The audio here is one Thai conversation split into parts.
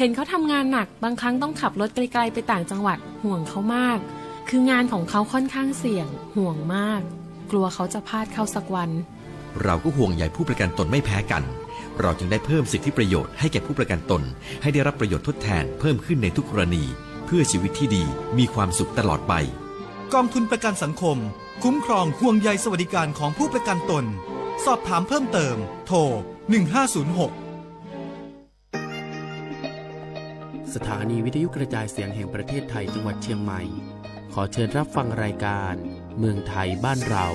เห็นเขาทำงานหนักบางครั้งต้องขับรถไกลๆไปต่างจังหวัดห่วงเขามากคืองานของเขาค่อนข้างเสี่ยงห่วงมากกลัวเขาจะพลาดเข้าสักวันเราก็ห่วงใยผู้ประกันตนไม่แพ้กันเราจึงได้เพิ่มสิทธิประโยชน์ให้แก่ผู้ประกันตนให้ได้รับประโยชน์ทดแทนเพิ่มขึ้นในทุกกรณีเพื่อชีวิตที่ดีมีความสุขตลอดไปกองทุนประกันสังคมคุ้มครองห่วงใยสวัสดิการของผู้ประกันตนสอบถามเพิ่มเติมโทร1506สถานีวิทยุกระจายเสียงแห่งประเทศไทยจังหวัดเชียงใหม่ขอเชิญรับฟังรายการเมืองไทยบ้านเรา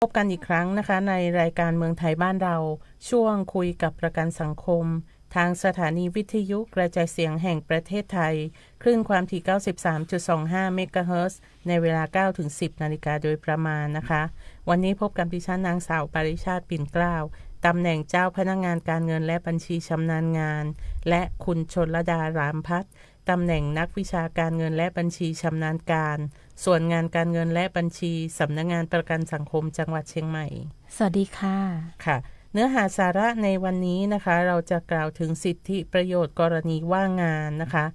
พบกันอีกครั้งนะคะในรายการเมืองไทยบ้านเราช่วงคุยกับประกันสังคมทางสถานีวิทยุกระจายเสียงแห่งประเทศไทยคลื่นความถี่ 93.25 เมกะเฮิรตซ์ในเวลา 9-10 นาฬิกาโดยประมาณนะคะวันนี้พบกับดิฉันนางสาวปริชาติปิ่นเกล้าตำแหน่งเจ้าพนักงานการเงินและบัญชีชำนาญงานและคุณชลดารามพัฒน์ ตำแหน่งนักวิชาการเงินและบัญชีชำนาญการส่วนงานการเงินและบัญชีสำนักงานประกันสังคมจังหวัดเชียงใหม่สวัสดีค่ะค่ะเนื้อหาสาระในวันนี้นะคะเราจะกล่าวถึงสิทธิประโยชน์กรณีว่างงานนะคะ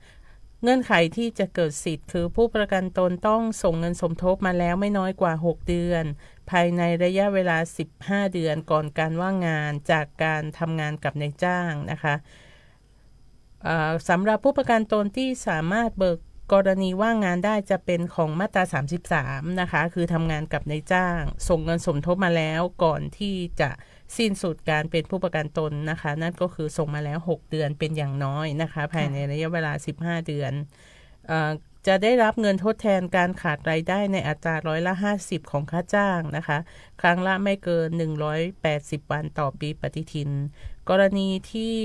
เงื่อนไขที่จะเกิดสิทธิ์คือผู้ประกันตนต้องส่งเงินสมทบมาแล้วไม่น้อยกว่า6เดือนภายในระยะเวลา15เดือนก่อนการว่างงานจากการทำงานกับนายจ้างนะคะสำหรับผู้ประกันตนที่สามารถเบิกกรณีว่างงานได้จะเป็นของมาตรา33นะคะคือทำงานกับนายจ้างส่งเงินสมทบมาแล้วก่อนที่จะสิ้นสุดการเป็นผู้ประกันตนนะคะนั่นก็คือส่งมาแล้ว6เดือนเป็นอย่างน้อยนะคะภายในระยะเวลา15เดือนจะได้รับเงินทดแทนการขาดรายได้ในอัตรา50%ของค่าจ้างนะคะครั้งละไม่เกิน180วันต่อปีปฏิทินกรณีที่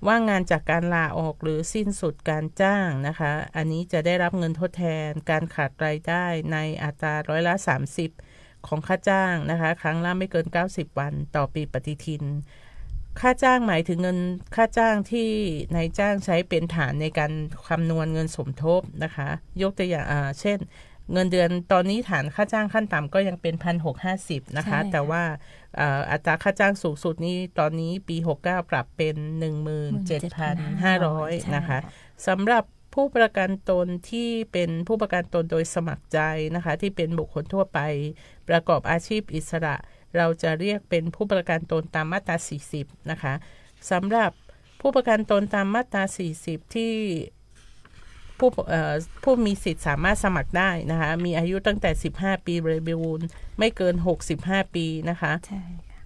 ว่างงานจากการลาออกหรือสิ้นสุดการจ้างนะคะอันนี้จะได้รับเงินทดแทนการขาดรายได้ในอัตรา30%ของค่าจ้างนะคะครั้งละไม่เกิน90วันต่อปีปฏิทินค่าจ้างหมายถึงเงินค่าจ้างที่นายจ้างใช้เป็นฐานในการคำนวณเงินสมทบนะคะยกตัวอย่างเช่นเงินเดือนตอนนี้ฐานค่าจ้างขั้นต่ำก็ยังเป็น 1,650 นะคะแต่ว่าอัตราค่าจ้างสูงสุดนี้ตอนนี้ปี69ปรับเป็น 17,500 นะคะสำหรับผู้ประกันตนที่เป็นผู้ประกันตนโดยสมัครใจนะคะที่เป็นบุคคลทั่วไปประกอบอาชีพอิสระเราจะเรียกเป็นผู้ประกันตนตามมาตรา40นะคะสำหรับผู้ประกันตนตามมาตรา40ที่ผู้มีสิทธิ์สามารถสมัครได้นะคะมีอายุตั้งแต่15ปีบริบูรณ์ไม่เกิน65ปีนะคะใช่ค่ะ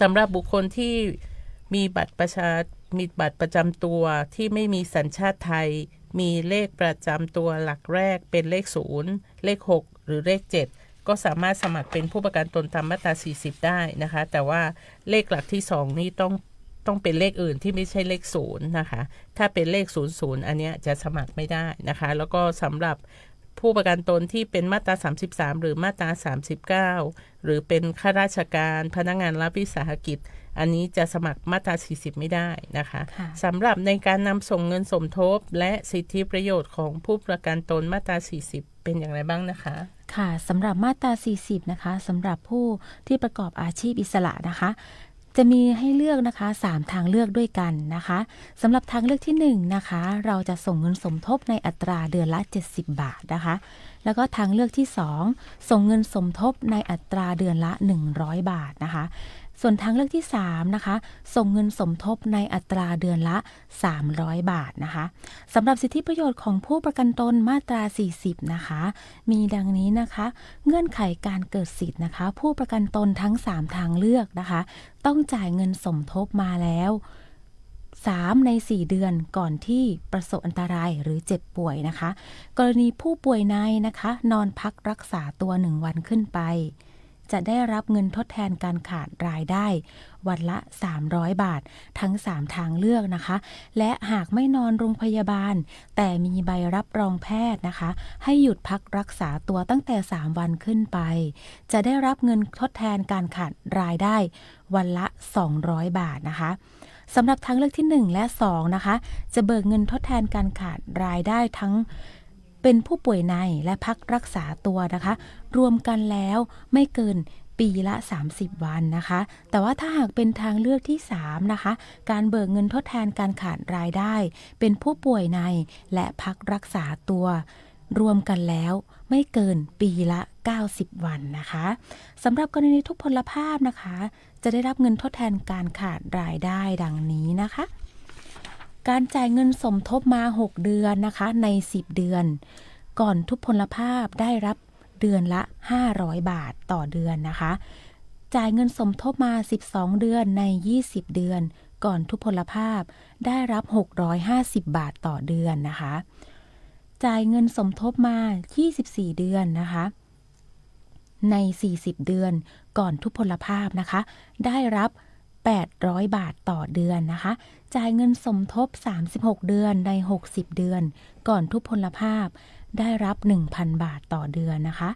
สำหรับบุคคลที่มีบัตรประจำตัวที่ไม่มีสัญชาติไทยมีเลขประจำตัวหลักแรกเป็นเลข0เลข6หรือเลข7ก็สามารถสมัครเป็นผู้ประกันตนตามมาตรา40ได้นะคะแต่ว่าเลขหลักที่2นี่ต้องเป็นเลขอื่นที่ไม่ใช่เลข0นะคะถ้าเป็นเลข00อันเนี้ยจะสมัครไม่ได้นะคะแล้วก็สำหรับผู้ประกันตนที่เป็นมาตรา33หรือมาตรา39หรือเป็นข้าราชการพนักงานรัฐวิสาหกิจอันนี้จะสมัครมาตรา40ไม่ได้นะคะสำหรับในการนำส่งเงินสมทบและสิทธิประโยชน์ของผู้ประกันตนมาตรา40เป็นอย่างไรบ้างนะคะค่ะสำหรับมาตรา40นะคะสำหรับผู้ที่ประกอบอาชีพอิสระนะคะจะมีให้เลือกนะคะ3ทางเลือกด้วยกันนะคะสำหรับทางเลือกที่1นะคะเราจะส่งเงินสมทบในอัตราเดือนละ70บาทนะคะแล้วก็ทางเลือกที่2ส่งเงินสมทบในอัตราเดือนละ100บาทนะคะส่วนทางเลือกที่3นะคะส่งเงินสมทบในอัตราเดือนละ300บาทนะคะสำหรับสิทธิประโยชน์ของผู้ประกันตนมาตรา40นะคะมีดังนี้นะคะเงื่อนไขการเกิดสิทธิ์นะคะผู้ประกันตนทั้ง3ทางเลือกนะคะต้องจ่ายเงินสมทบมาแล้ว3ใน4เดือนก่อนที่ประสบอันตรายหรือเจ็บป่วยนะคะกรณีผู้ป่วยในนะคะนอนพักรักษาตัว1วันขึ้นไปจะได้รับเงินทดแทนการขาดรายได้วันละ300บาททั้ง3ทางเลือกนะคะและหากไม่นอนโรงพยาบาลแต่มีใบรับรองแพทย์นะคะให้หยุดพักรักษาตัวตั้งแต่3วันขึ้นไปจะได้รับเงินทดแทนการขาดรายได้วันละ200บาทนะคะสำหรับทางเลือกที่1และ2นะคะจะเบิกเงินทดแทนการขาดรายได้ทั้งเป็นผู้ป่วยในและพักรักษาตัวนะคะรวมกันแล้วไม่เกินปีละ30วันนะคะแต่ว่าถ้าหากเป็นทางเลือกที่3นะคะการเบิกเงินทดแทนการขาดรายได้เป็นผู้ป่วยในและพักรักษาตัวรวมกันแล้วไม่เกินปีละ90วันนะคะสำหรับกรณีทุพพลภาพนะคะจะได้รับเงินทดแทนการขาดรายได้ดังนี้นะคะการจ่ายเงินสมทบมา6เดือนนะคะใน10เดือนก่อนทุพพลภาพได้รับเดือนละ500บาทต่อเดือนนะคะจ่ายเงินสมทบมา12เดือนใน20เดือนก่อนทุพพลภาพได้รับ650บาทต่อเดือนนะคะจ่ายเงินสมทบมา24เดือนนะคะใน40เดือนก่อนทุพพลภาพนะคะได้รับ800บาทต่อเดือนนะคะจ่ายเงินสมทบ36เดือนใน60เดือนก่อนทุพพลภาพได้รับ 1,000 บาทต่อเดือนนะคะ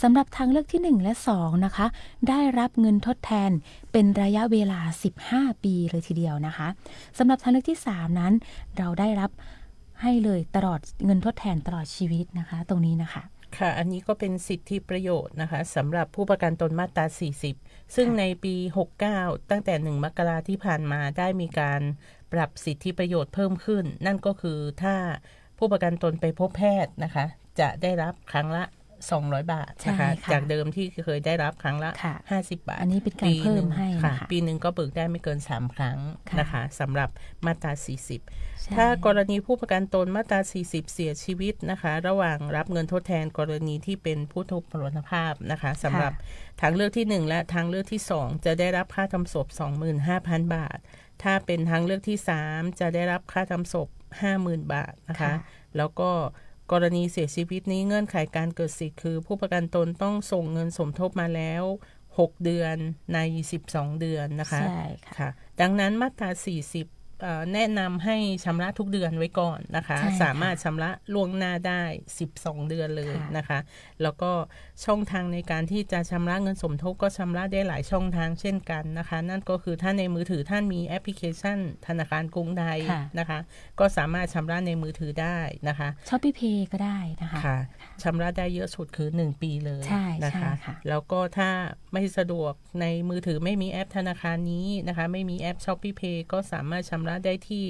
สำหรับทางเลือกที่1และ2นะคะได้รับเงินทดแทนเป็นระยะเวลา15ปีเลยทีเดียวนะคะสำหรับทางเลือกที่3นั้นเราได้รับ ให้เลยตลอดเงินทดแทนตลอดชีวิตนะคะ ตรงนี้นะคะ ค่ะ อันนี้ก็เป็นสิทธิประโยชน์นะคะสำหรับผู้ประกันตนมาตรา 40 ซึ่งในปี 69 ตั้งแต่ 1 มกราที่ผ่านมาได้มีการปรับสิทธิประโยชน์เพิ่มขึ้น นั่นก็คือถ้าผู้ประกันตนไปพบแพทย์นะคะ จะได้รับครั้งละ 200 บาทนะคะ ใช่ค่ะ จากเดิมที่เคยได้รับครั้งละ ค่ะ 50 บาท อันนี้เป็นการเพิ่มให้ ค่ะ นะคะ ปีหนึ่งก็เบิกได้ไม่เกิน 3 ครั้ง ค่ะ นะคะสำหรับมาตรา ใช่ 40 ถ้ากรณีผู้ประกันตนมาตรา 40 เสียชีวิตนะคะ ระหว่างรับเงินทดแทนกรณีที่เป็นผู้ทุพพลภาพนะคะสำหรับทางเลือกที่ 1 และทางเลือกที่ 2 จะได้รับค่าทำศพ 25,000 บาท ถ้าเป็นทางเลือกที่ 3 จะได้รับค่าทำศพ 50,000 บาทนะคะ ค่ะ แล้วก็กรณีเสียชีวิตนี้เงื่อนไขการเกิดสิทธิ์คือผู้ประกันตนต้องส่งเงินสมทบมาแล้ว 6 เดือนใน 12 เดือนนะคะ ใช่ค่ะ ค่ะดังนั้นมาตรา 40แนะนำให้ชำระทุกเดือนไว้ก่อนนะคะ ใช่ค่ะ สามารถชำระล่วงหน้าได้ 12 เดือนเลย ค่ะ นะคะ แล้วก็ช่องทางในการที่จะชำระเงินสมทบก็ชำระได้หลายช่องทางเช่นกันนะคะ นั่นก็คือถ้าในมือถือท่านมีแอปพลิเคชันธนาคารกรุงไทย ค่ะ นะคะ ก็สามารถชำระในมือถือได้นะคะ ช้อปปี้เพย์ก็ได้นะคะ ค่ะชำระได้เยอะสุดคือ 1 ปีเลย ใช่ นะคะ ใช่ค่ะ แล้วก็ถ้าไม่สะดวกในมือถือไม่มีแอปธนาคารนี้นะคะ ไม่มีแอป Shopee Pay ก็สามารถชำระได้ที่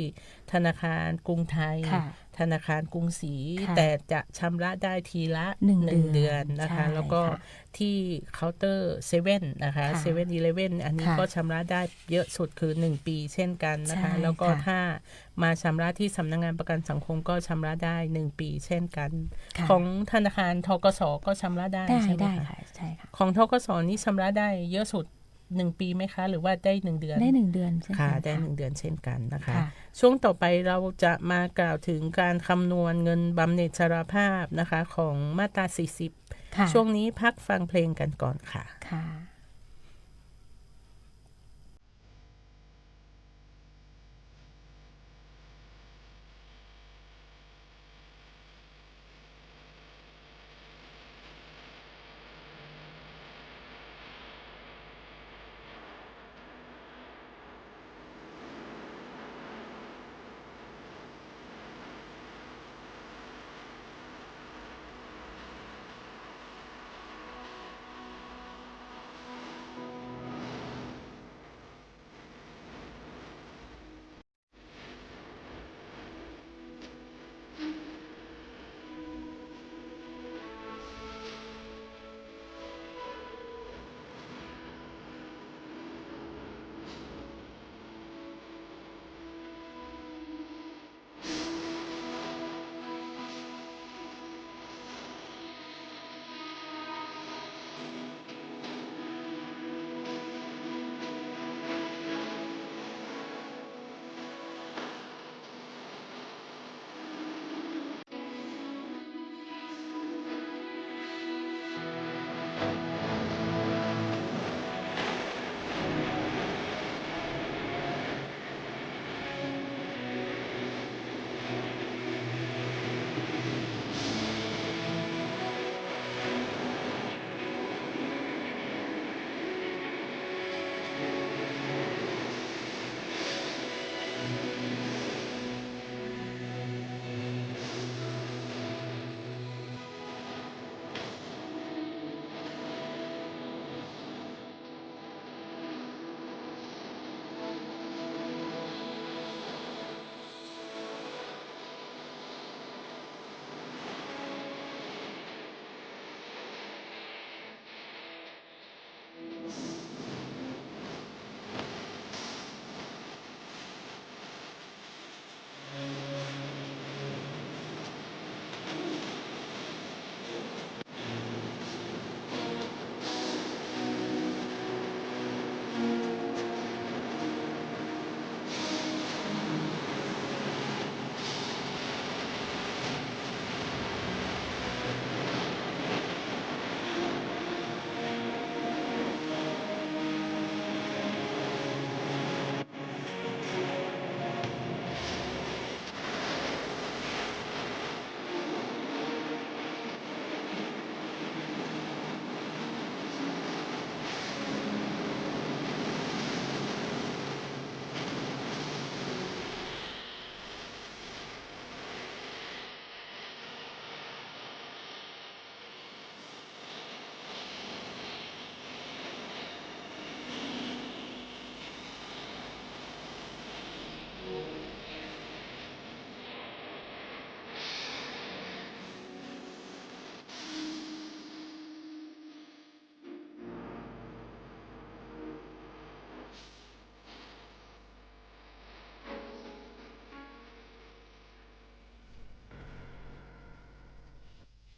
ธนาคารกรุงไทย ค่ะ ธนาคารกรุงศรี ค่ะ แต่จะชำระได้ทีละ หนึ่ง 1 เดื เดื อ อน นนะคะ ใช่ แล้วก็ ค่ะ ที่เคาน์เตอร์เซเว่นนะคะ ค่ะ เซเว่นอีเลฟเว่นอันนี้ ค่ะ ก็ชำระได้เยอะสุดคือ 1 ปีเช่นกันนะคะ ใช่ แล้วก็ ค่ะ ถ้ามาชำระที่สำนักงานประกันสังคมก็ชำระได้ 1 ปีเช่นกัน ค่ะ ของธนาคารทกสก็ชำระได้ ได้ ใช่ไหม ได้ คะ ค่ะใช่ค่ะ ของทกสนี่ชำระได้เยอะสุด 1 ปีไหมคะ หรือว่าได้ 1 เดือน ได้1 เดือนใช่ไหม ค่ะได้ 1 เดือนเช่นกันนะคะ ค่ะ ช่วงต่อไปเราจะมากล่าวถึงการคำนวณเงินบำเหน็จชราภาพนะคะของมาตรา ค่ะ 40 ช่วงนี้พักฟังเพลงกันก่อนค่ะ ค่ะ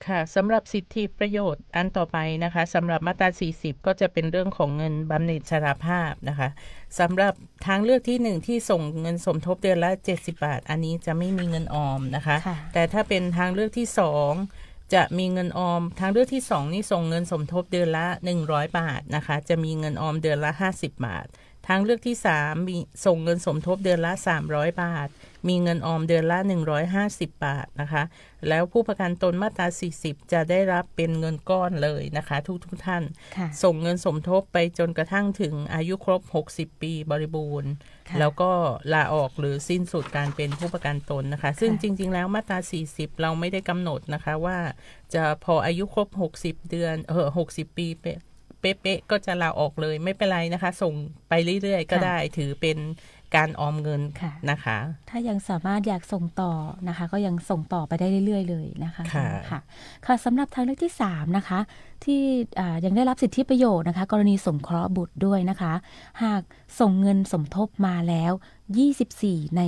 ค่ะสำหรับสิทธิประโยชน์อันต่อไปนะคะสำหรับมาตรา40ก็จะเป็นเรื่องของเงินบำเหน็จชราภาพนะคะสำหรับทางเลือกที่1ที่ส่งเงินสมทบเดือนละ70 บาทอันนี้จะไม่มีเงินออมนะคะ ค่ะ แต่ถ้าเป็นทางเลือกที่2จะมีเงินออมทางเลือกที่2นี่ส่งเงินสมทบเดือนละ100 บาทนะคะจะมีเงินออมเดือนละ50 บาททางเลือกที่3มีส่งเงินสมทบเดือนละ300 บาทมีเงินออมเดือนละ150 บาทนะคะแล้วผู้ประกันตนมาตรา40จะได้รับเป็นเงินก้อนเลยนะคะทุกท่าน ค่ะ ส่งเงินสมทบไปจนกระทั่งถึงอายุครบ60 ปีบริบูรณ์ ค่ะ แล้วก็ลาออกหรือสิ้นสุดการเป็นผู้ประกันตนนะคะซึ่งจริงๆแล้วมาตรา40เราไม่ได้กำหนดนะคะว่าจะพออายุครบ60 เดือน60 ปีเป๊ะๆก็จะลาออกเลยไม่เป็นไรนะคะส่งไปเรื่อยๆก็ได้ถือเป็นการออมเงิน ค่ะ นะคะ ถ้ายังสามารถอยากส่งต่อนะคะ ก็ยังส่งต่อไปได้เรื่อยๆเลยนะคะ ค่ะ ค่ะสำหรับทางเลือกที่3นะคะที่ยังได้รับสิทธิประโยชน์นะคะ กรณีสงเคราะห์บุตรด้วยนะคะ หากส่งเงินสมทบมาแล้ว24ใน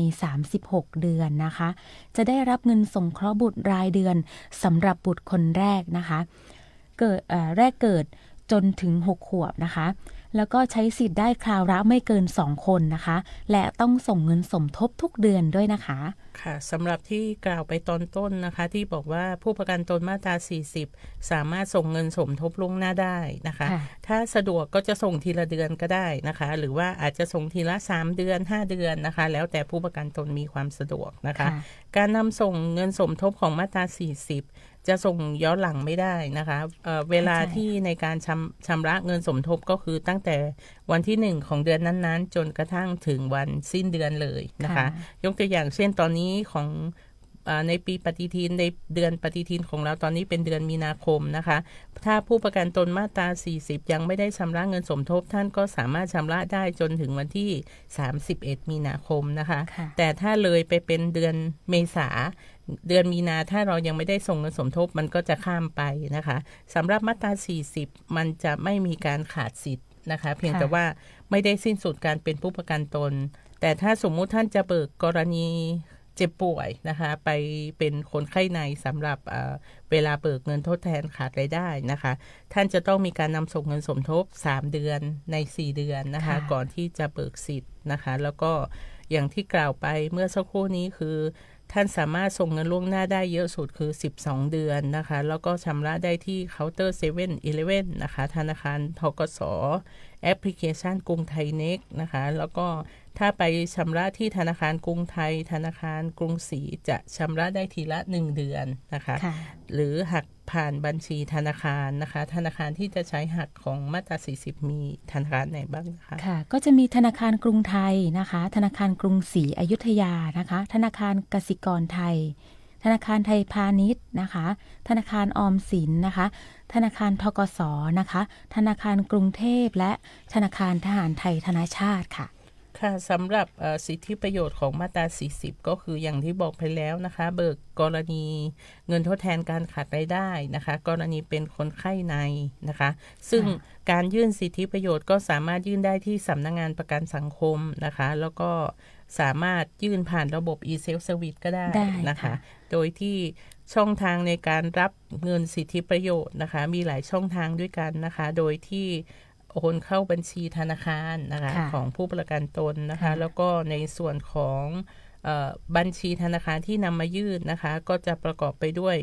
36 เดือนนะคะ จะได้รับเงินสงเคราะห์บุตรรายเดือนสำหรับบุตรคนแรกนะคะแรกเกิดจนถึง6 ขวบนะคะ แล้วก็ใช้สิทธิ์ได้คราวละไม่เกิน2 คนนะคะ และต้องส่งเงินสมทบทุกเดือนด้วยนะคะ ค่ะสำหรับที่กล่าวไปตอนต้นนะคะที่บอกว่าผู้ประกันตนมาตรา40สามารถส่งเงินสมทบล่วงหน้าได้นะคะ ค่ะ ถ้าสะดวกก็จะส่งทีละเดือนก็ได้นะคะหรือว่าอาจจะส่งทีละ3 เดือน5 เดือนนะคะแล้วแต่ผู้ประกันตนมีความสะดวกนะคะ ค่ะ การนำส่งเงินสมทบของมาตรา40จะส่งย้อนหลังไม่ได้นะคะเวลาที่ในการชำระเงินสมทบก็คือตั้งแต่วันที่1ของเดือนนั้นๆจนกระทั่งถึงวันสิ้นเดือนเลยนะคะ ค่ะ ยกตัวอย่างเช่นตอนนี้ของในปีปฏิทินในเดือนปฏิทินของเราตอนนี้เป็นเดือนมีนาคมนะคะถ้าผู้ประกันตนมาตรา40ยังไม่ได้ชำระเงินสมทบท่านก็สามารถชำระได้จนถึงวันที่31 มีนาคมนะคะ ค่ะ แต่ถ้าเลยไปเป็นเดือนเมษาเดือนมีนาถ้าเรายังไม่ได้ส่งเงินสมทบมันก็จะข้ามไปนะคะสำหรับมาตรา40มันจะไม่มีการขาดสิทธิ์นะคะเพียงแต่ว่าไม่ได้สิ้นสุดการเป็นผู้ประกันตนแต่ถ้าสมมุติท่านจะเบิกกรณีเจ็บป่วยนะคะไปเป็นคนไข้ในสำหรับเวลาเบิกเงินทดแทนขาดรายได้นะคะท่านจะต้องมีการนำส่งเงินสมทบ3 เดือนใน4 เดือนนะคะก่อนที่จะเบิกสิทธิ์นะคะแล้วก็อย่างที่กล่าวไปเมื่อสักครู่นี้คือท่านสามารถส่งเงินล่วงหน้าได้เยอะสุดคือ12 เดือนนะคะแล้วก็ชำระได้ที่เคาน์เตอร์7-Eleven นะคะธนาคารธกส.แอปพลิเคชันกรุงไทยเน็กนะคะแล้วก็ถ้าไปชำระที่ธนาคารกรุงไทยธนาคารกรุงศรีจะชำระได้ทีละ1 เดือนนะคะ ค่ะ หรือหักผ่านบัญชีธนาคารนะคะธนาคารที่จะใช้หักของมาตรา40มีธนาคารไหนบ้างนะคะ ค่ะก็จะมีธนาคารกรุงไทยนะคะธนาคารกรุงศรีอยุธยานะคะธนาคารกสิกรไทย ธนาคารไทยพาณิชย์นะคะธนาคารออมสินนะคะธนาคารธกสนะคะธนาคารกรุงเทพและธนาคารทหารไทยธนชาติค่ะ ค่ะสำหรับสิทธิประโยชน์ของมาตรา40ก็คืออย่างที่บอกไปแล้วนะคะเบิกกรณีเงินทดแทนการขาดรายได้นะคะกรณีเป็นคนไข้ในนะคะซึ่งการยื่นสิทธิประโยชน์ก็สามารถยื่นได้ที่สำนักงานประกันสังคมนะคะแล้วก็สามารถยื่นผ่านระบบ e-self service ก็ได้นะคะ ค่ะ โดยที่ช่องทางในการรับเงินสิทธิประโยชน์นะคะมีหลายช่องทางด้วยกันนะคะโดยที่โอนเข้าบัญชีธนาคารนะคะ ค่ะ ของผู้ประกันตนนะคะ ค่ะ แล้วก็ในส่วนของบัญชีธนาคารที่นำมายื่นนะคะก็จะประกอบไปด้วย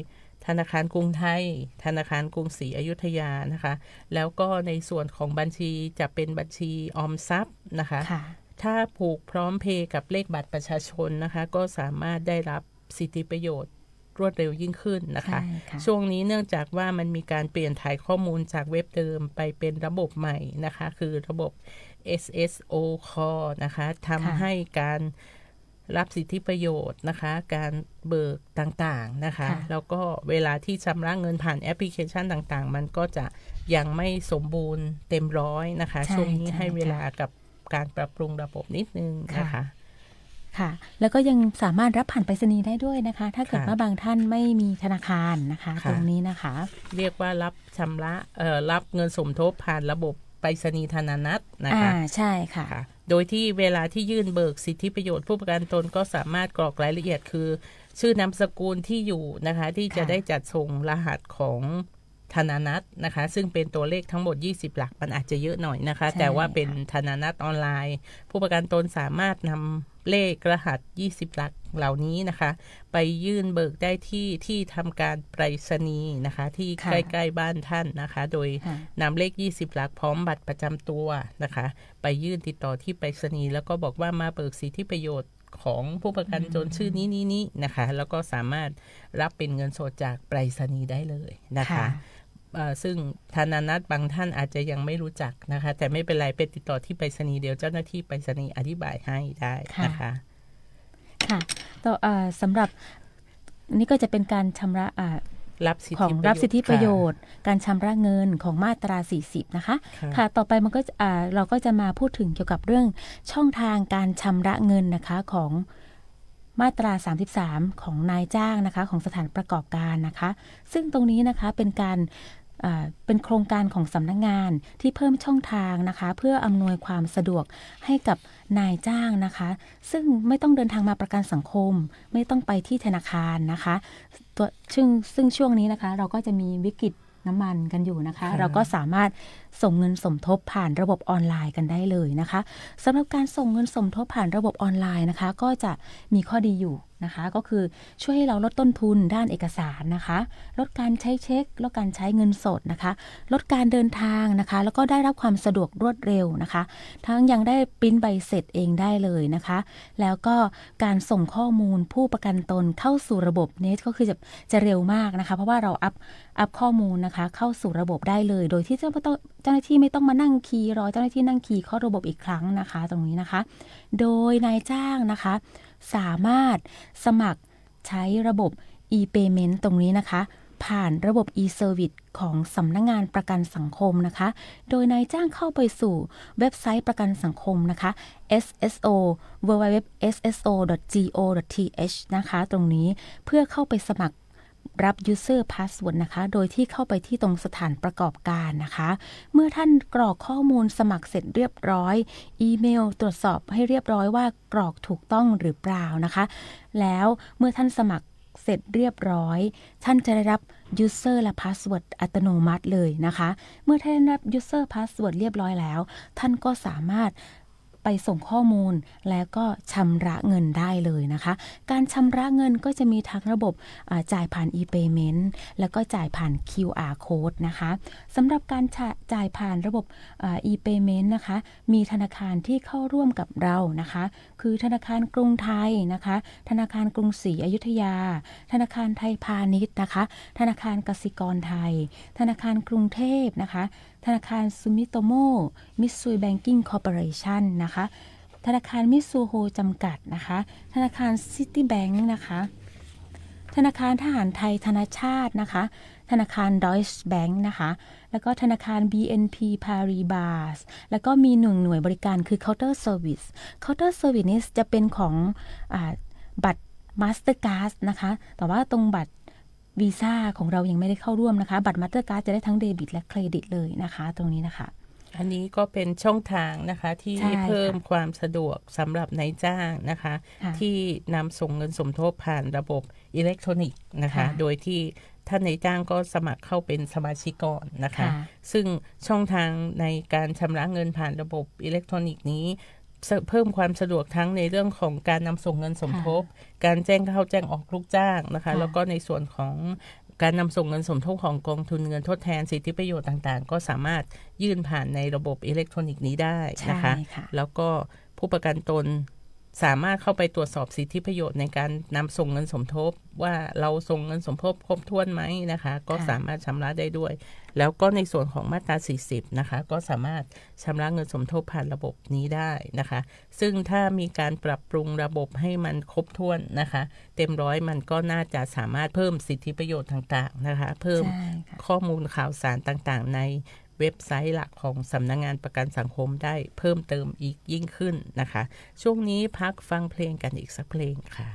ธนาคารกรุงไทยธนาคารกรุงศรีอยุธยานะคะแล้วก็ในส่วนของบัญชีจะเป็นบัญชีออมทรัพย์นะคะ ค่ะ ถ้าผูกพร้อมเพย์กับเลขบัตรประชาชนนะคะก็สามารถได้รับสิทธิประโยชน์รวดเร็วยิ่งขึ้นนะคะ ใช่ค่ะ ช่วงนี้เนื่องจากว่ามันมีการเปลี่ยนถ่ายข้อมูลจากเว็บเดิมไปเป็นระบบใหม่นะคะคือระบบ SSO Core นะคะทำให้การรับสิทธิประโยชน์นะคะการเบิกต่างๆนะคะ ค่ะ แล้วก็เวลาที่ชำระเงินผ่านแอปพลิเคชันต่างๆมันก็จะยังไม่สมบูรณ์เต็มร้อยนะคะ ใช่ ช่วงนี้ ใช่ ให้เวลากับการปรับปรุงระบบนิดนึงนะคะ ค่ะ แล้วก็ยังสามารถรับผ่านไปรษณีย์ได้ด้วยนะคะ ถ้าเกิด ค่ะ ว่าบางท่านไม่มีธนาคารนะคะ ค่ะ ตรงนี้นะคะ เรียกว่ารับชำระรับเงินสมทบผ่านระบบไปรษณีย์ธนานัตนะ อ่า คะ ใช่ค่ะ ค่ะ โดยที่เวลาที่ยื่นเบิกสิทธิประโยชน์ผู้ประกันตนก็สามารถกรอกรายละเอียดคือชื่อนามสกุลที่อยู่นะคะที่จะได้จัดส่งรหัสของธนานัตนะคะซึ่งเป็นตัวเลขทั้งหมด20หลักมันอาจจะเยอะหน่อยนะคะแต่ว่าเป็นธนานัตออนไลน์ผู้ประกันตนสามารถนำเลขรหัส20หลักเหล่านี้นะคะไปยื่นเบิกได้ที่ทำการไปรษณีย์นะคะที่ใกล้ๆบ้านท่านนะคะโดยนำเลข20หลักพร้อมบัตรประจำตัวนะคะไปยื่นติดต่อที่ไปรษณีย์แล้วก็บอกว่ามาเบิกสิทธิประโยชน์ของผู้ประกันตนชื่อนี้นะคะแล้วก็สามารถรับเป็นเงินสดจากไปรษณีย์ได้เลยนะคะซึ่งธนานัตบางท่านอาจจะยังไม่รู้จักนะคะแต่ไม่เป็นไรไปติดต่อที่ไปรษณีย์เดี๋ยวเจ้าหน้าที่ไปรษณีย์อธิบายให้ได้นะคะค่ะต่อสำหรับนี่ก็จะเป็นการชำระรับสิทธิประโยชน์การชำระเงินของมาตรา40นะคะค่ะต่อไปมันก็เราก็จะมาพูดถึงเกี่ยวกับเรื่องช่องทางการชำระเงินนะคะของมาตรา33ของนายจ้างนะคะของสถานประกอบการนะคะซึ่งตรงนี้นะคะเป็นโครงการของสำนักงานที่เพิ่มช่องทางนะคะเพื่ออำนวยความสะดวกให้กับนายจ้างนะคะซึ่งไม่ต้องเดินทางมาประกันสังคมไม่ต้องไปที่ธนาคารนะคะซึ่งช่วงนี้นะคะเราก็จะมีวิกฤตน้ำมันกันอยู่นะคะเราก็สามารถส่งเงินสมทบผ่านระบบออนไลน์กันได้เลยนะคะสำหรับการส่งเงินสมทบผ่านระบบออนไลน์นะคะก็จะมีข้อดีอยู่นะคะก็คือช่วยให้เราลดต้นทุนด้านเอกสารนะคะลดการใช้เช็คลดการใช้เงินสดนะคะลดการเดินทางนะคะแล้วก็ได้รับความสะดวกรวดเร็วนะคะทั้งยังได้ปริ้นใบเสร็จเองได้เลยนะคะแล้วก็การส่งข้อมูลผู้ประกันตนเข้าสู่ระบบนี้ก็คือจะเร็วมากนะคะเพราะว่าเราอัพข้อมูลนะคะเข้าสู่ระบบได้เลยโดยที่เจ้าหน้าที่ไม่ต้องมานั่งคีย์รอเจ้าหน้าที่นั่งคีย์เข้าระบบอีกครั้งนะคะตรงนี้นะคะโดยนายจ้างนะคะสามารถสมัครใช้ระบบ e-payment ตรงนี้นะคะผ่านระบบ e-service ของสำนักงานประกันสังคมนะคะโดยนายจ้างเข้าไปสู่เว็บไซต์ประกันสังคมนะคะ sso www.sso.go.th นะคะตรงนี้เพื่อเข้าไปสมัครรับ user password นะคะโดยที่เข้าไปที่ตรงสถานประกอบการนะคะเมื่อท่านกรอกข้อมูลสมัครเสร็จเรียบร้อยอีเมลตรวจสอบให้เรียบร้อยว่ากรอกถูกต้องหรือเปล่านะคะแล้วเมื่อท่านสมัครเสร็จเรียบร้อยท่านจะได้รับ user และ password อัตโนมัติเลยนะคะเมื่อท่านได้รับ user password เรียบร้อยแล้วท่านก็สามารถไปส่งข้อมูลแล้วก็ชำระเงินได้เลยนะคะการชำระเงินก็จะมีทั้งระบบจ่ายผ่าน e-payment แล้วก็จ่ายผ่าน QR code นะคะสำหรับการจ่ายผ่านระบบe-payment นะคะมีธนาคารที่เข้าร่วมกับเรานะคะคือธนาคารกรุงไทยนะคะธนาคารกรุงศรีอยุธยาธนาคารไทยพาณิชย์นะคะธนาคารกสิกรไทยธนาคารกรุงเทพนะคะธนาคารซูมิโตโมมิตซุยแบงกิ้งคอร์ปอเรชั่นนะคะธนาคารมิซูโฮจำกัดนะคะธนาคารซิตี้แบงค์นะคะธนาคารทหารไทยธนชาตินะคะธนาคารดอยช์แบงค์นะคะแล้วก็ธนาคาร BNP Paribas แล้วก็มีหน่วยบริการคือ Counter Service Counter Service นี้จะเป็นของบัตร Mastercard นะคะแต่ว่าตรงบัตรวีซ่าของเรายังไม่ได้เข้าร่วมนะคะบัตรมาสเตอร์การ์ดจะได้ทั้งเดบิตและเครดิตเลยนะคะตรงนี้นะคะอันนี้ก็เป็นช่องทางนะคะที่เพิ่มความสะดวกสำหรับนายจ้างนะคะที่นำส่งเงินสมทบผ่านระบบอิเล็กทรอนิกส์นะคะโดยที่ท่านนายจ้างก็สมัครเข้าเป็นสมาชิกก่อนนะคะซึ่งช่องทางในการชำระเงินผ่านระบบอิเล็กทรอนิกส์นี้เพิ่มความสะดวกทั้งในเรื่องของการนำส่งเงินสมทบการแจ้งเข้าแจ้งออกลูกจ้างนะคะแล้วก็ในส่วนของการนำส่งเงินสมทบของกองทุนเงินทดแทนสิทธิประโยชน์ต่างๆก็สามารถยื่นผ่านในระบบอิเล็กทรอนิกส์นี้ได้นะคะแล้วก็ผู้ประกันตนสามารถเข้าไปตรวจสอบสิทธิประโยชน์ในการนำส่งเงินสมทบว่าเราส่งเงินสมทบครบถ้วนไหมนะคะก็สามารถชำระได้ด้วยแล้วก็ในส่วนของมาตรา40นะคะก็สามารถชำระเงินสมทบผ่านระบบนี้ได้นะคะซึ่งถ้ามีการปรับปรุงระบบให้มันครบถ้วนนะคะเต็มร้อยมันก็น่าจะสามารถเพิ่มสิทธิประโยชน์ต่างๆนะคะเพิ่มข้อมูลข่าวสารต่างๆในเว็บไซต์หลักของสำนักงานประกันสังคมได้เพิ่มเติมอีกยิ่งขึ้นนะคะช่วงนี้พักฟังเพลงกันอีกสักเพลงค่ะ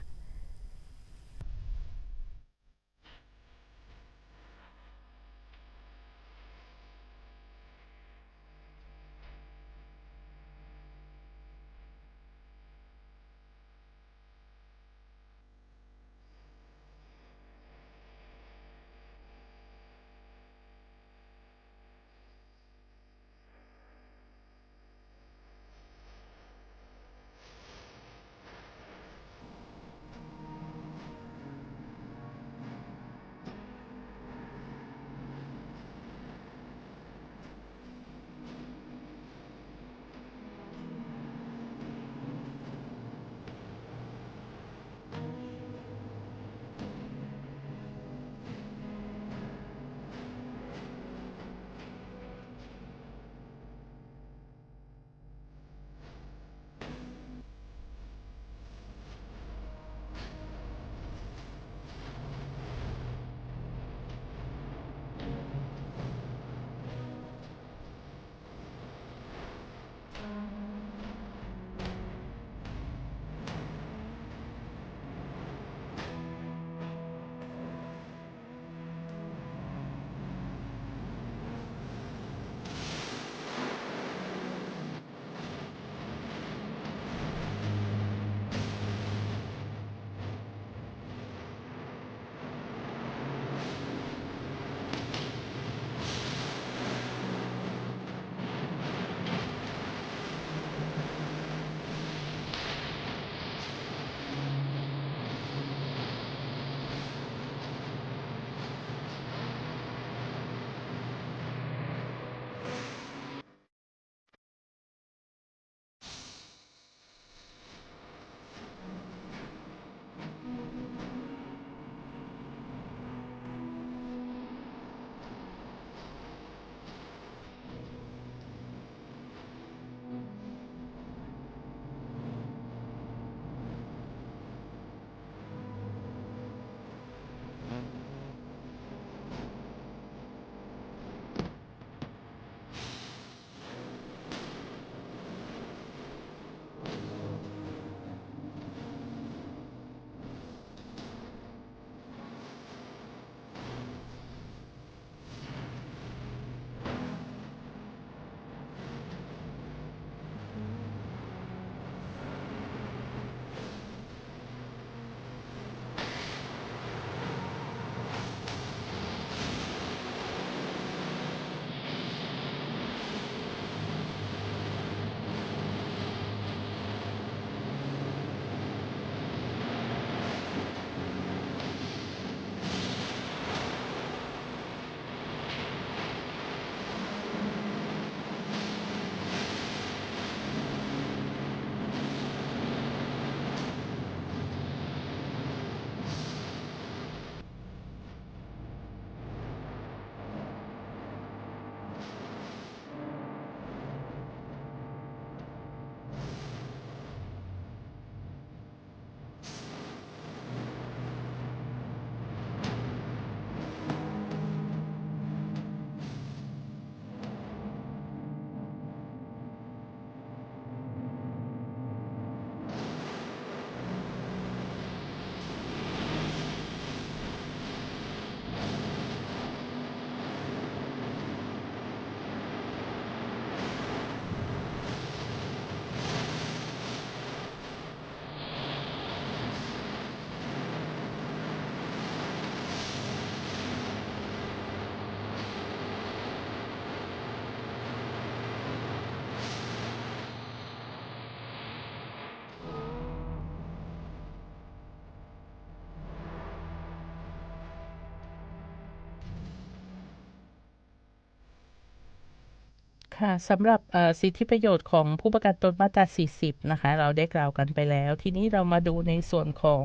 ค่ะสำหรับสิทธิประโยชน์ของผู้ประกันตนมาตรา 40 นะคะ เราได้กล่าวกันไปแล้ว ทีนี้เรามาดูในส่วนของ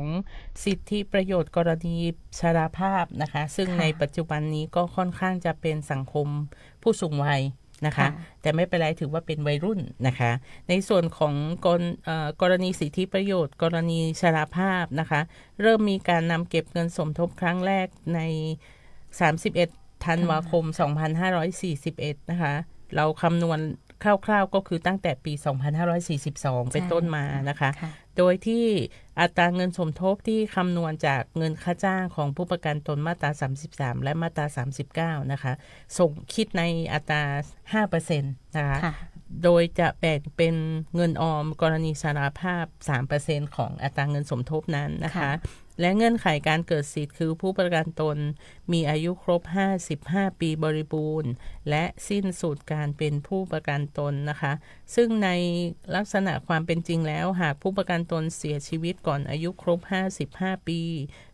สิทธิประโยชน์กรณีชราภาพนะคะ ซึ่ง ค่ะ ในปัจจุบันนี้ก็ค่อนข้างจะเป็นสังคมผู้สูงวัยนะคะ ค่ะ แต่ไม่เป็นไรถือว่าเป็นวัยรุ่นนะคะ ในส่วนของกรณีสิทธิประโยชน์ กรณีชราภาพนะคะ เริ่มมีการนำเก็บเงินสมทบครั้งแรกใน 31 ธันวาคม 2541 นะคะ เราคำนวณคร่าวๆก็คือตั้งแต่ปี 2542 เป็นต้นมานะคะ ค่ะ โดยที่อัตราเงินสมทบที่คำนวณจากเงินค่าจ้างของผู้ประกันตนมาตรา 33 และมาตรา 39 นะคะ ส่งคิดในอัตรา 5% นะคะ ค่ะ โดยจะแบ่งเป็นเงินออมกรณีชราภาพ 3% ของอัตราเงินสมทบนั้นนะคะ ค่ะ และเงื่อนไขการเกิดสิทธิ์คือผู้ประกันตนมีอายุครบ 55 ปีบริบูรณ์ และสิ้นสุดการเป็นผู้ประกันตนนะคะ ซึ่งในลักษณะความเป็นจริงแล้วหากผู้ประกันตนเสียชีวิตก่อนอายุครบ 55 ปี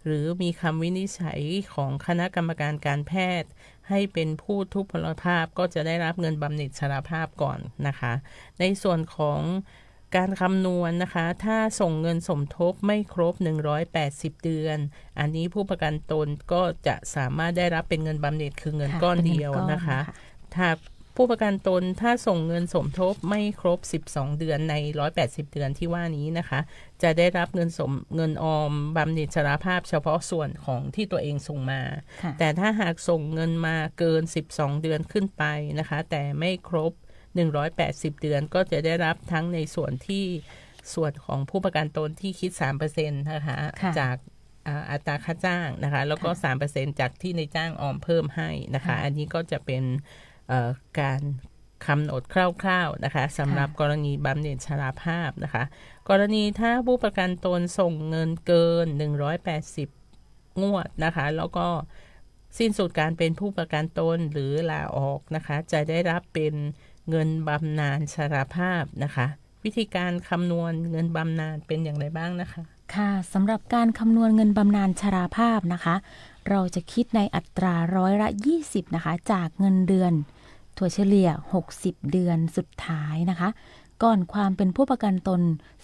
หรือมีคำวินิจฉัยของคณะกรรมการการแพทย์ ให้เป็นผู้ทุพพลภาพก็จะได้รับเงินบำเหน็จชราภาพก่อนนะคะ ในส่วนของการคำนวณนะคะ ถ้าส่งเงินสมทบไม่ครบ 180 เดือน อันนี้ผู้ประกันตนก็จะสามารถได้รับเป็นเงินบำเหน็จคือเงิน ค่ะ ก้อน เป็นเงิน เดียว ก้อน นะคะ ค่ะ ถ้าผู้ประกันตนถ้าส่งเงินสมทบไม่ครบ 12 เดือนใน 180 เดือนที่ว่านี้นะคะ จะได้รับเงินออมบำเหน็จชราภาพเฉพาะส่วนของที่ตัวเองส่งมา ค่ะ แต่ถ้าหากส่งเงินมาเกิน 12 เดือนขึ้นไปนะคะ แต่ไม่ครบ 180 เดือนก็จะได้รับทั้งในส่วนของผู้ประกันตนที่คิด 3% นะคะ ค่ะ จากอัตราค่าจ้างนะคะ แล้วก็ ค่ะ 3% จากที่ในจ้างออมเพิ่มให้นะคะ ค่ะ อันนี้ก็จะเป็นการกำหนดคร่าวๆนะคะสำหรับ ค่ะ กรณีบำเหน็จชราภาพนะคะ กรณีถ้าผู้ประกันตนส่งเงินเกิน 180 งวดนะคะ แล้วก็สิ้นสุดการเป็นผู้ประกันตนหรือลาออกนะคะ จะได้รับเป็นเงินบำนาญชราภาพนะคะ วิธีการคำนวณเงินบำนาญเป็นอย่างไรบ้างนะคะ ค่ะสำหรับการคำนวณเงินบำนาญชราภาพนะคะ เราจะคิดในอัตราร้อยละ 20 นะคะ จากเงินเดือนถั่วเฉลี่ย 60 เดือนสุดท้ายนะคะ ก่อนความเป็นผู้ประกันตน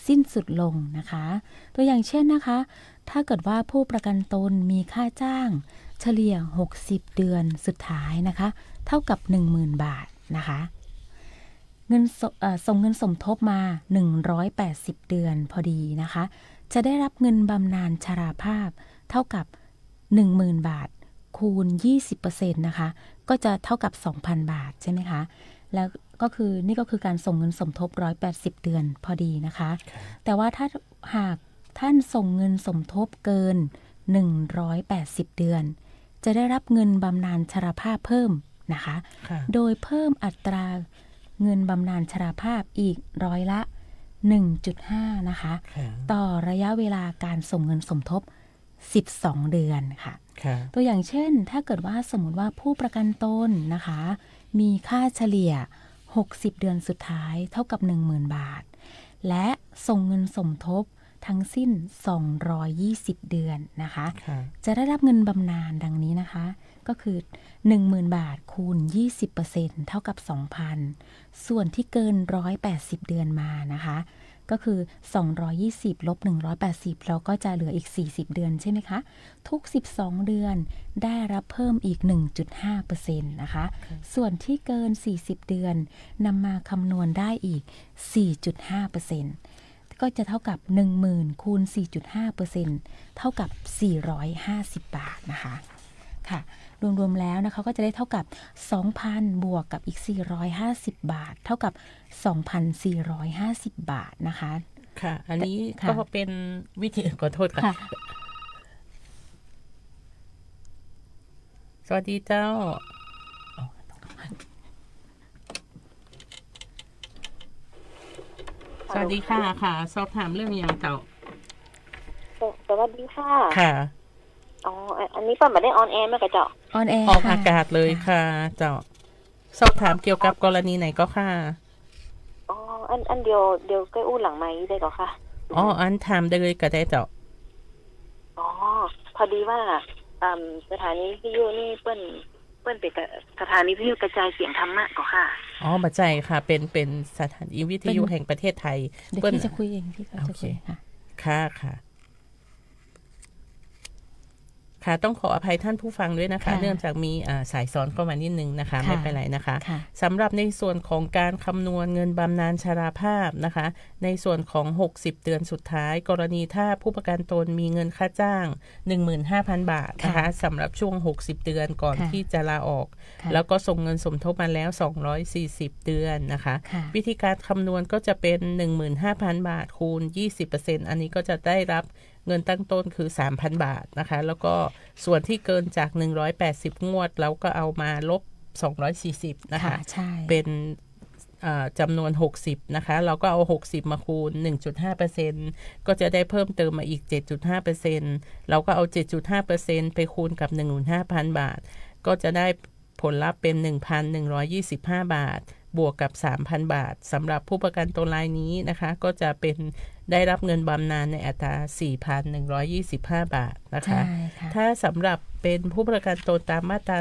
สิ้นสุดลงนะคะ ตัวอย่างเช่นนะคะ ถ้าเกิดว่าผู้ประกันตนมีค่าจ้างเฉลี่ย 60 เดือนสุดท้ายนะคะ เท่ากับ 10,000 บาทนะคะ ส่งเงินสมทบมา 180 เดือนพอดีนะคะ จะได้รับเงินบำนาญชราภาพเท่ากับ 10,000 บาท คูณ 20% นะคะ ก็จะเท่ากับ 2,000 บาทใช่ไหมคะ แล้วนี่ก็คือการส่งเงินสมทบ 180 เดือนพอดีนะคะ แต่ว่าถ้าหากท่านส่งเงินสมทบเกิน 180 เดือน จะได้รับเงินบำนาญชราภาพเพิ่มนะคะ ค่ะ โดยเพิ่มอัตราเงินบำนาญชราภาพอีกร้อยละ 1.5 นะคะ ค่ะ ต่อระยะเวลาการส่งเงินสมทบ 12 เดือนค่ะ ค่ะ ตัวอย่างเช่น ถ้าเกิดว่าสมมติว่าผู้ประกันตนนะคะ มีค่าเฉลี่ย 60 เดือนสุดท้ายเท่ากับ 10,000 บาท และส่งเงินสมทบทั้งสิ้น 220 เดือนนะคะ ค่ะ จะได้รับเงินบำนาญดังนี้นะคะ ก็คือ 10,000 บาทคูณ 20% เท่ากับ 2,000 ส่วนที่เกิน 180 เดือนมานะคะ ก็คือ 220 ลบ 180 เราก็จะเหลืออีก 40 เดือนใช่ไหมคะ ทุก 12 เดือนได้รับเพิ่มอีก 1.5% นะคะ ส่วนที่เกิน 40 เดือนนำมาคำนวณได้อีก 4.5%ก็จะเท่ากับ 10,000 คูณ 4.5% เท่ากับ 450 บาทนะคะค่ะรวมๆแล้วนะคะก็จะได้เท่ากับ 2,000 บวกกับอีก 450 บาท เท่ากับ 2,450 บาทนะคะ ค่ะ อันนี้ ค่ะ ก็เป็นวิธีขอโทษค่ะ ค่ะ สวัสดีเจ้า สวัสดีค่ะค่ะ สอบถามเรื่องอย่างเจ้า สวัสดีค่ะ ค่ะ อ๋อ อันนี้เปิดมาได้ออนแอร์ไหมกับเจ้า ออนแอร์ ออก ค่ะ อากาศเลยค่ะ เจ้า สอบถามเกี่ยวกับกรณีไหนก็ค่ะ อ๋อ อันเดียวใกล้อู้หลังไม้ได้ก่อค่ะ อ๋อ อันถามได้เลยก็ได้เจ้า อ๋อ พอดีว่าสถานีวิทยุนี่เปิ้น ปิ้นเป็นสถานีวิทยุกระจายเสียงธรรมะก็ค่ะอ๋อบัจใจค่ะเป็นสถานีวิทยุแห่งประเทศไทย เดี๋ยวพี่จะคุยเองพี่ก็จะคุยค่ะ ค่ะต้องขออภัยท่านผู้ฟังด้วยนะคะเนื่องจากมีสายซ้อนเข้ามานิดนึงนะคะไม่เป็นไรนะคะสำหรับในส่วนของการคำนวณเงินบำนาญชราภาพนะคะในส่วนของ60เดือนสุดท้ายกรณีถ้าผู้ประกันตนมีเงินค่าจ้าง 15,000 บาทนะคะสำหรับช่วง60เดือนก่อนที่จะลาออกแล้วก็ส่งเงินสมทบมาแล้ว240เดือนนะคะวิธีการคำนวณก็จะเป็น 15,000 บาทคูณ 20% อันนี้ก็จะได้รับเงินตั้งต้นคือ 3,000 บาทนะคะแล้วก็ส่วนที่เกินจาก180งวดเราก็เอามาลบ240นะคะเป็นจำนวน60นะคะเราก็เอา60มาคูณ 1.5% ก็จะได้เพิ่มเติมมาอีก 7.5% เราก็เอา 7.5% ไปคูณกับ 15,000 บาทก็จะได้ผลลัพธ์เป็น 1,125 บาทบวกกับ 3,000 บาทสำหรับผู้ประกันตนรายนี้นะคะก็จะเป็นได้รับเงินบำนาญในอัตรา 4,125 บาทนะคะถ้าสำหรับเป็นผู้ประกันตนตามมาตรา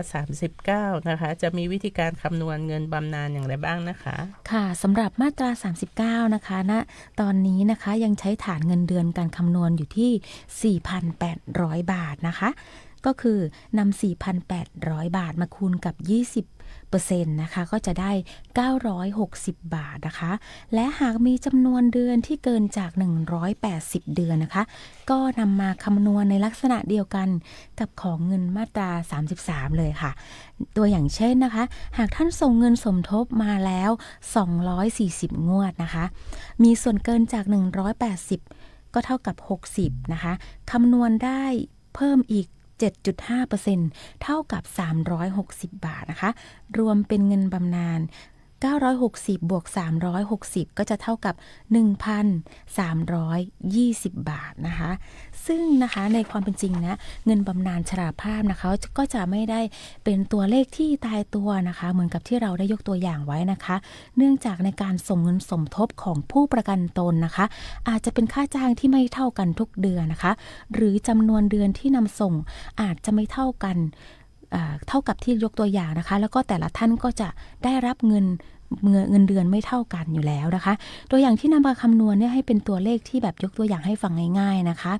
39นะคะจะมีวิธีการคำนวณเงินบำนาญอย่างไรบ้างนะคะค่ะสำหรับมาตรา 39นะคะณตอนนี้นะคะยังใช้ฐานเงินเดือนการคำนวณอยู่ที่ 4,800 บาทนะคะก็คือนำ 4,800 บาทมาคูณกับ20%นะคะก็จะได้960 บาทนะคะและหากมีจำนวนเดือนที่เกินจาก180เดือนนะคะก็นำมาคำนวณในลักษณะเดียวกันกับของเงินมาตรา33เลยค่ะตัวอย่างเช่นนะคะหากท่านส่งเงินสมทบมาแล้ว240งวดนะคะมีส่วนเกินจาก180ก็เท่ากับ60นะคะคำนวณได้เพิ่มอีก7.5% เท่ากับ360บาทนะคะรวมเป็นเงินบำนาญ960บวก360ก็จะเท่ากับ 1,320 บาทนะคะซึ่งนะคะในความเป็นจริงนะเงินบำนาญชราภาพนะคะก็จะไม่ได้เป็นตัวเลขที่ตายตัวนะคะเหมือนกับที่เราได้ยกตัวอย่างไว้นะคะเนื่องจากในการส่งเงินสมทบของผู้ประกันตนนะคะอาจจะเป็นค่าจ้างที่ไม่เท่ากันทุกเดือนนะคะหรือจำนวนเดือนที่นำส่งอาจจะไม่เท่ากันเท่ากับที่ยกตัวอย่างนะคะแล้วก็แต่ละท่านก็จะได้รับเงินเดือนไม่เท่ากันอยู่แล้วนะคะตัวอย่างที่นำมาคำนวณเนี่ยให้เป็นตัวเลขที่แบบยกตัวอย่างให้ฟังง่ายๆนะคะ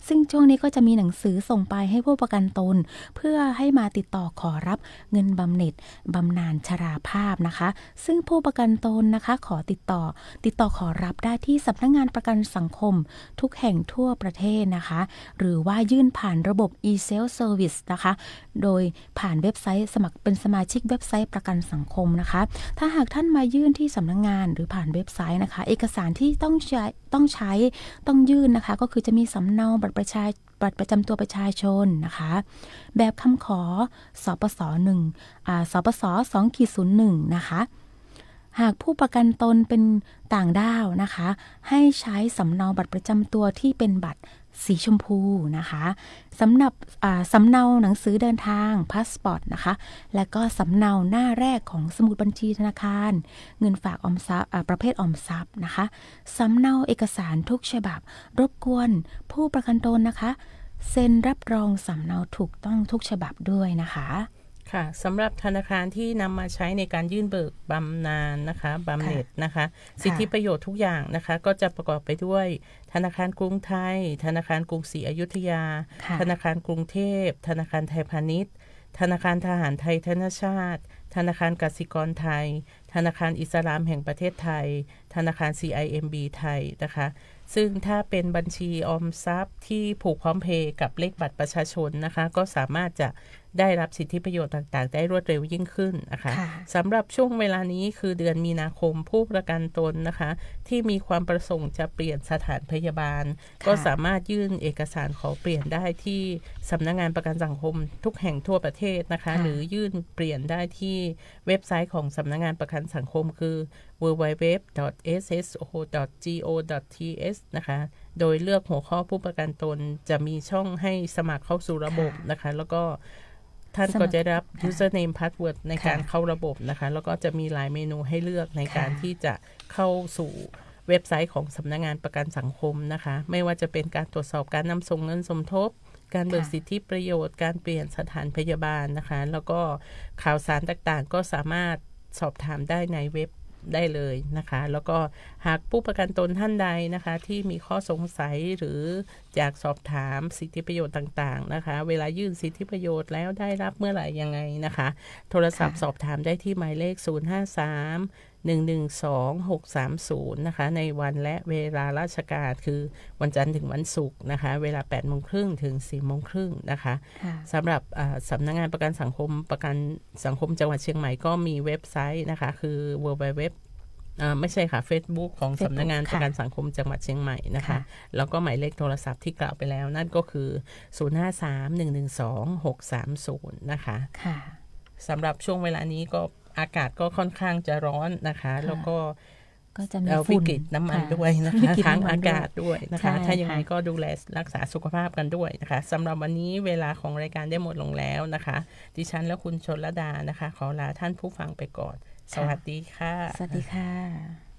ซึ่งช่วงนี้ก็จะมีหนังสือส่งไปให้ผู้ประกันตนเพื่อให้มาติดต่อขอรับเงินบำเหน็จบำนาญชราภาพนะคะซึ่งผู้ประกันตนนะคะขอติดต่อขอรับได้ที่สำนักงานประกันสังคมทุกแห่งทั่วประเทศนะคะหรือว่ายื่นผ่านระบบ e-self service นะคะโดยผ่านเว็บไซต์สมัครเป็นสมาชิกเว็บไซต์ประกันสังคมนะคะถ้าหากท่านมายื่นที่สำนักงานหรือผ่านเว็บไซต์นะคะเอกสารที่ต้องยื่นนะคะก็คือจะมีสำเนาบัตรประจำตัวประชาชนนะคะแบบคำขอสปส1สปส2/01นะคะหากผู้ประกันตนเป็นต่างด้าวนะคะให้ใช้สำเนาบัตรประจำตัวที่เป็นบัตรสีชมพูนะคะสำเนาหนังสือเดินทางพาสปอร์ตนะคะและก็สำเนาหน้าแรกของสมุดบัญชีธนาคารเงินฝากออมทรัพย์ประเภทออมทรัพย์นะคะสำเนาเอกสารทุกฉบับรบกวนผู้ประกันตนนะคะเซ็นรับรองสำเนาถูกต้องทุกฉบับด้วยนะคะค่ะสำหรับธนาคารที่นำมาใช้ในการยื่นเบิกบำนาญนะคะบำเหน็จนะคะสิทธิประโยชน์ทุกอย่างนะคะก็จะประกอบไปด้วยธนาคารกรุงไทยธนาคารกรุงศรีอยุธยาธนาคารกรุงเทพธนาคารไทยพาณิชย์ธนาคารทหารไทยธนชาติธนาคารกสิกรไทยธนาคารอิสลามแห่งประเทศไทยธนาคาร CIMB ไทยนะคะซึ่งถ้าเป็นบัญชีออมทรัพย์ที่ผูกพร้อมเพย์กับเลขบัตรประชาชนนะคะก็สามารถจะได้รับสิทธิประโยชน์ต่างๆได้รวดเร็วยิ่งขึ้นนะคะสำหรับช่วงเวลานี้คือเดือนมีนาคมผู้ประกันตนนะคะที่มีความประสงค์จะเปลี่ยนสถานพยาบาลก็สามารถยื่นเอกสารขอเปลี่ยนได้ที่สำนักงานประกันสังคมทุกแห่งทั่วประเทศนะคะหรือยื่นเปลี่ยนได้ที่เว็บไซต์ของสำนักงานประกันสังคมคือ www.sso.go.th นะคะโดยเลือกหัวข้อผู้ประกันตนจะมีช่องให้สมัครเข้าสู่ระบบนะคะแล้วก็ท่านก็จะรับ username password ในการเข้าระบบนะคะแล้วก็จะมีหลายเมนูให้เลือกในการที่จะเข้าสู่เว็บไซต์ของสำนักงานประกันสังคมนะคะไม่ว่าจะเป็นการตรวจสอบการนำส่งเงินสมทบ การเบิก ค่ะ สิทธิประโยชน์การเปลี่ยนสถานพยาบาลนะคะแล้วก็ข่าวสารต่างๆก็สามารถสอบถามได้ในเว็บได้เลยนะคะแล้วก็หากผู้ประกันตนท่านใดนะคะที่มีข้อสงสัยหรืออยากสอบถามสิทธิประโยชน์ต่างๆนะคะเวลายื่นสิทธิประโยชน์แล้วได้รับเมื่อไหร่ยังไงนะคะโทรศัพท์สอบถามได้ที่หมายเลข053-112-630นะคะในวันและเวลาราชการคือวันจันทร์ถึงวันศุกร์นะคะเวลา 8:30 นถึง 4:30 นนะคะ ค่ะ สำหรับสำนักงานประกันสังคมจังหวัดเชียงใหม่ก็มีเว็บไซต์นะคะคือ www ไม่ใช่ค่ะ Facebook ของ Facebook สำนักงาน ค่ะ ประกันสังคมจังหวัดเชียงใหม่นะคะ ค่ะ แล้วก็หมายเลขโทรศัพท์ที่กล่าวไปแล้วนั่นก็คือ 053-112-630 นะคะ ค่ะ สำหรับช่วงเวลานี้ก็อากาศก็ค่อนข้างจะร้อนนะคะ แล้วก็ ก็จะมี วิ ฝุ่น กฤตน้ำมัน ค่ะ ด้วยนะ วิ คะ กฤต ทั้ง น้ำมัน อากาศด้วยนะคะ ใช่ ถ้ายังไง ค่ะ ก็ดูแลรักษาสุขภาพกันด้วยนะคะสำหรับวันนี้เวลาของรายการได้หมดลงแล้วนะคะ ดิฉันและคุณชลดานะคะ ขอลาท่านผู้ฟังไปก่อน สวัสดีค่ะ สวัสดีค่ะ